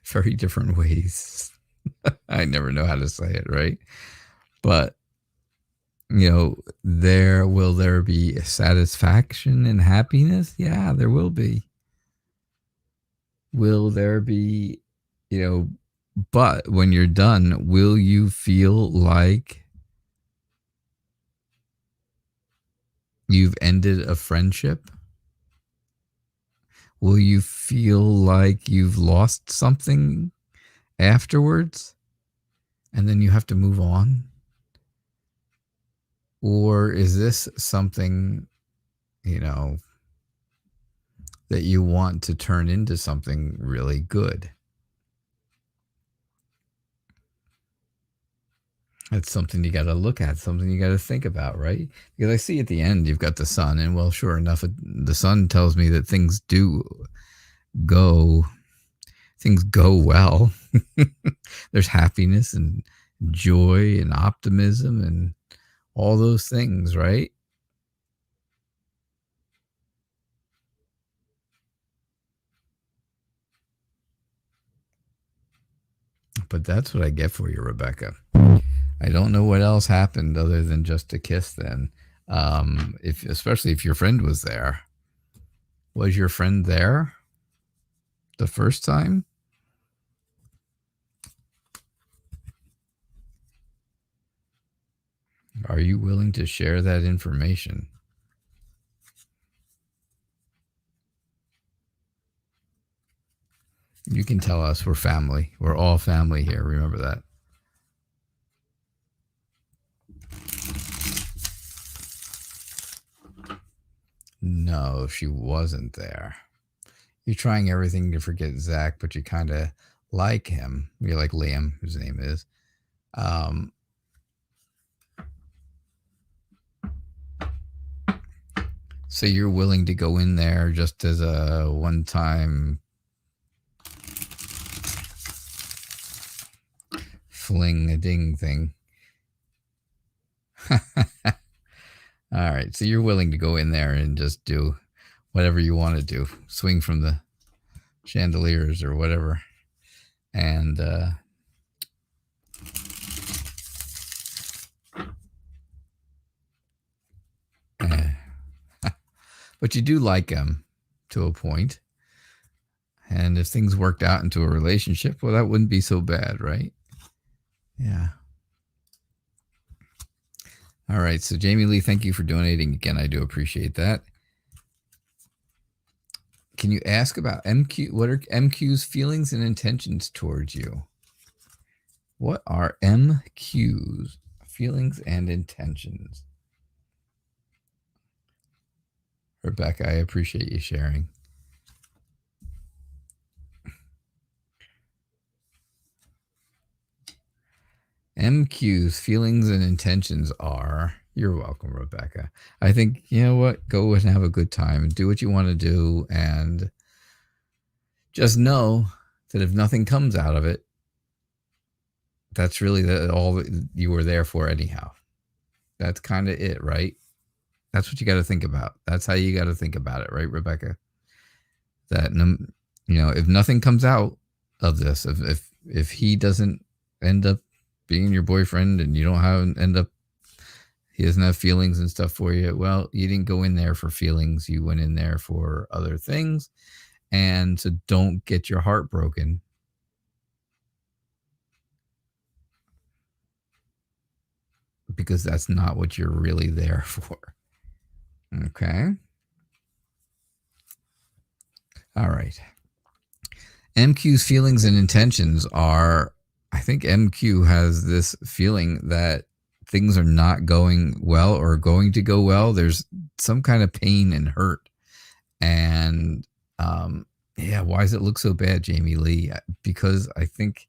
very different ways. I never know how to say it, right? But, will there be satisfaction and happiness? Yeah, there will be. Will there be, but when you're done, will you feel like you've ended a friendship? Will you feel like you've lost something afterwards and then you have to move on? Or is this something, that you want to turn into something really good? That's something you got to look at, something you got to think about, right? Because I see at the end you've got the sun, and well, sure enough, the sun tells me that things go well. There's happiness and joy and optimism and all those things, right? But that's what I get for you, Rebecca. I don't know what else happened other than just a kiss then. Especially if your friend was there. Was your friend there the first time? Are you willing to share that information? You can tell us. We're family. We're all family here. Remember that. No, she wasn't there. You're trying everything to forget Zach, but you kind of like him. You're like Liam, whose name is. So you're willing to go in there just as a one-time fling-a-ding thing. All right, so you're willing to go in there and just do whatever you want to do, swing from the chandeliers or whatever, and but you do like him to a point, and if things worked out into a relationship, well, that wouldn't be so bad, right? Yeah. All right, so Jamie Lee, thank you for donating again. I do appreciate that. Can you ask about MQ? What are MQ's feelings and intentions towards you? What are MQ's feelings and intentions? Rebecca, I appreciate you sharing. MQ's feelings and intentions are, you're welcome, Rebecca. I think, you know what? Go and have a good time and do what you want to do. And just know that if nothing comes out of it, that's really all that you were there for anyhow. That's kind of it, right? That's what you got to think about. That's how you got to think about it, right, Rebecca? That, you know, if nothing comes out of this, if he doesn't end up being your boyfriend and you don't he doesn't have feelings and stuff for you, well, you didn't go in there for feelings. You went in there for other things. And so don't get your heart broken. Because that's not what you're really there for. Okay. All right. MQ's feelings and intentions are, I think MQ has this feeling that things are not going well or going to go well. There's some kind of pain and hurt. And yeah, why does it look so bad, Jamie Lee? Because I think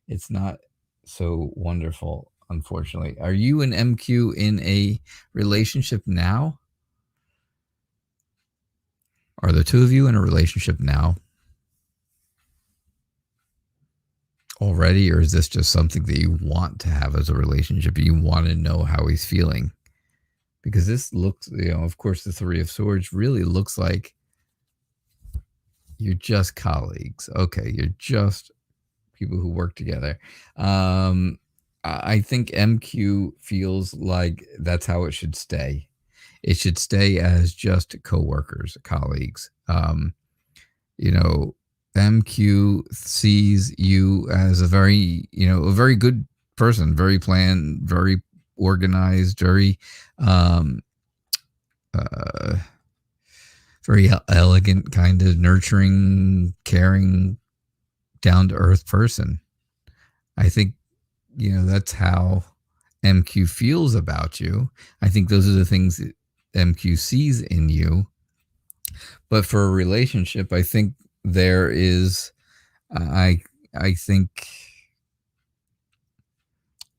it's not so wonderful, unfortunately. Are you and MQ in a relationship now? Are the two of you in a relationship now already, or is this just something that you want to have as a relationship? You want to know how he's feeling? Because this looks, you know, of course, the Three of Swords really looks like you're just colleagues. Okay, you're just people who work together. I think MQ feels like that's how it should stay. It should stay as just co-workers, colleagues. You know, MQ sees you as a very good person, very planned, very organized, very very elegant, kind of nurturing, caring, down to earth person. I think, you know, that's how MQ feels about you. I think those are the things that MQ sees in you. But for a relationship, I think there is, I think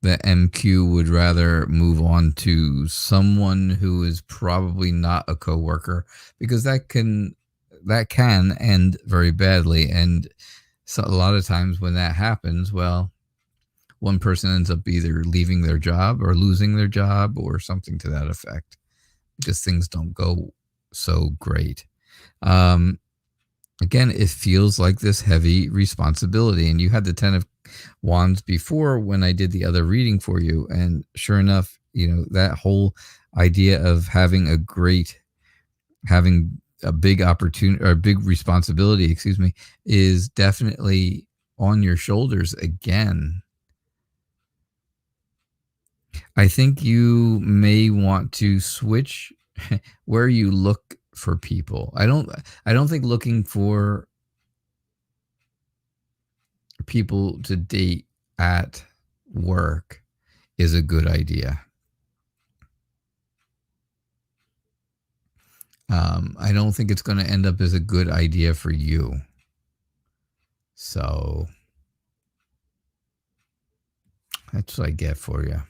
that MQ would rather move on to someone who is probably not a coworker, because that can end very badly. And so a lot of times when that happens, well, one person ends up either leaving their job or losing their job or something to that effect, because things don't go so great. Again, it feels like this heavy responsibility. And you had the 10 of Wands before when I did the other reading for you. And sure enough, you know, that whole idea of having a big opportunity, or big responsibility, is definitely on your shoulders again. I think you may want to switch where you look for people. I don't think looking for people to date at work is a good idea. I don't think it's going to end up as a good idea for you. So that's what I get for you.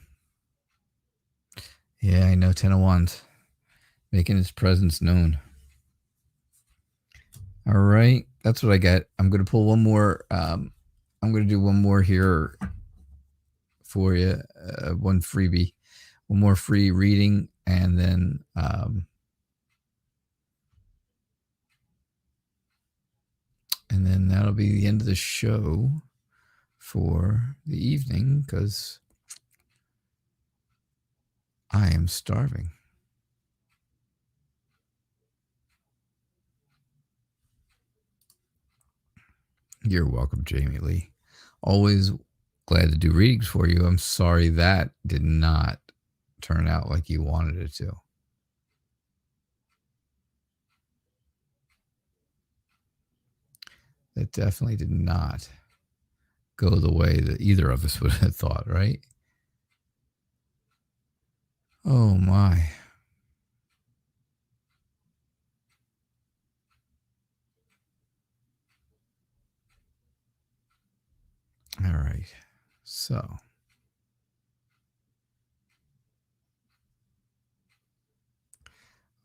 Yeah, I know, 10 of Wands, making his presence known. All right, that's what I get. I'm going to pull one more. I'm going to do one more here. for you, one freebie, one more free reading, and then that'll be the end of the show for the evening, because I am starving. You're welcome, Jamie Lee. Always glad to do readings for you. I'm sorry that did not turn out like you wanted it to. That definitely did not go the way that either of us would have thought, right? Oh my. All right. So,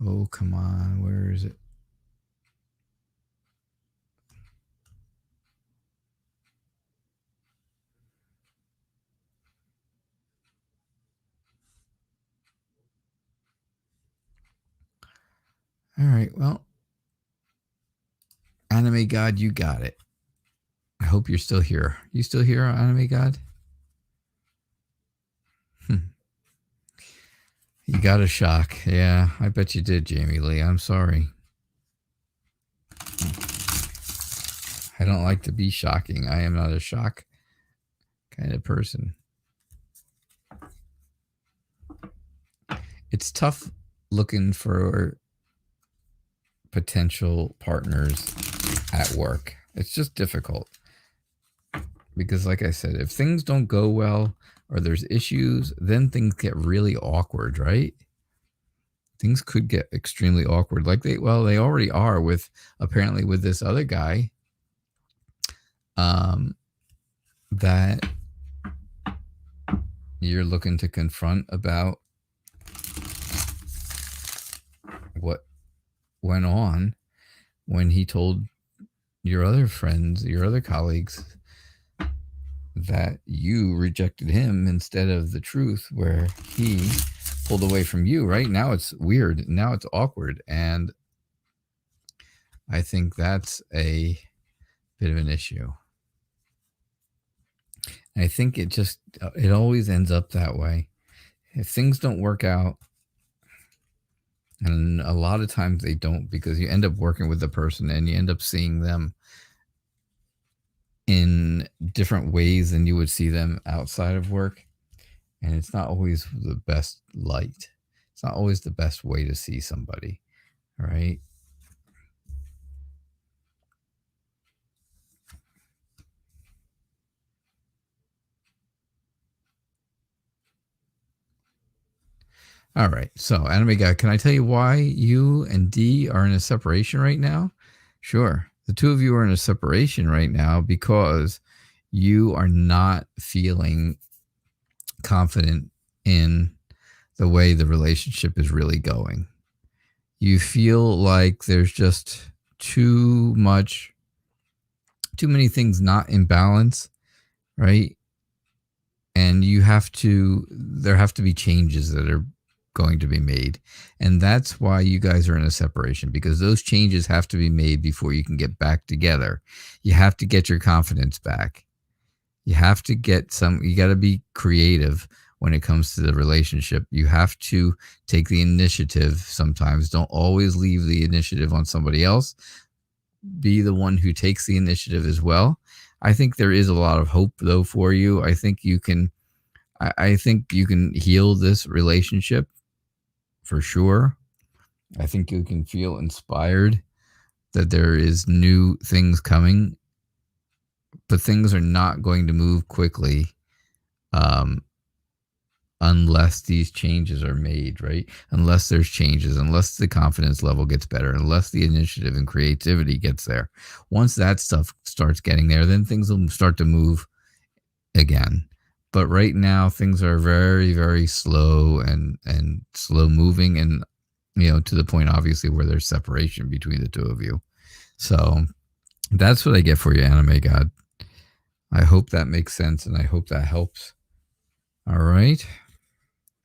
oh, come on. Where is it? All right. Well, Anime God, you got it. I hope you're still here. You still here, Anime God? You got a shock. Yeah, I bet you did, Jamie Lee. I'm sorry. I don't like to be shocking. I am not a shock kind of person. It's tough looking for potential partners at work. It's just difficult. Because like I said, if things don't go well or there's issues, then things get really awkward, right? Things could get extremely awkward. Like they already are with this other guy that you're looking to confront about what went on when he told your other friends, your other colleagues, that you rejected him instead of the truth, where he pulled away from you. Right now it's weird. Now it's awkward. And I think that's a bit of an issue. I think it always ends up that way. If things don't work out, and a lot of times they don't, because you end up working with the person and you end up seeing them in different ways than you would see them outside of work. And it's not always the best light. It's not always the best way to see somebody, right? All right. So, Anime Guy, can I tell you why you and D are in a separation right now? Sure. The two of you are in a separation right now because you are not feeling confident in the way the relationship is really going. You feel like there's just too many things not in balance, right? And there have to be changes that are going to be made. And that's why you guys are in a separation, because those changes have to be made before you can get back together. You have to get your confidence back. You have to you got to be creative when it comes to the relationship. You have to take the initiative sometimes. Don't always leave the initiative on somebody else. Be the one who takes the initiative as well. I think there is a lot of hope though for you. I think you can heal this relationship for sure. I think you can feel inspired that there is new things coming, but things are not going to move quickly unless these changes are made, right? Unless there's changes, unless the confidence level gets better, unless the initiative and creativity gets there. Once that stuff starts getting there, then things will start to move again. But right now, things are very, very slow and slow moving, and to the point, obviously, where there's separation between the two of you. So that's what I get for you, Anime God. I hope that makes sense, and I hope that helps. All right.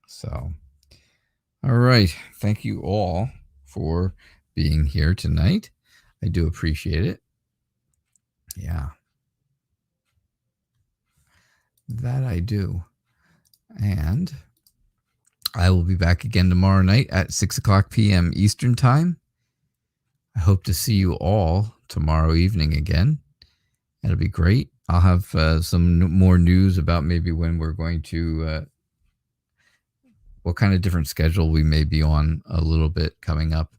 So, all right. Thank you all for being here tonight. I do appreciate it. Yeah. That I do. And I will be back again tomorrow night at 6 o'clock p.m. Eastern Time. I hope to see you all tomorrow evening again. It'll be great. I'll have some more news about maybe when we're going to, what kind of different schedule we may be on a little bit coming up.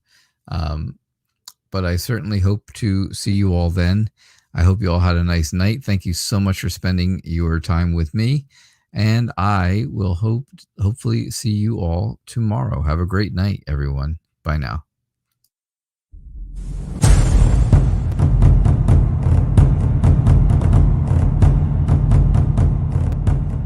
But I certainly hope to see you all then. I hope you all had a nice night. Thank you so much for spending your time with me. And I will hopefully see you all tomorrow. Have a great night, everyone. Bye now.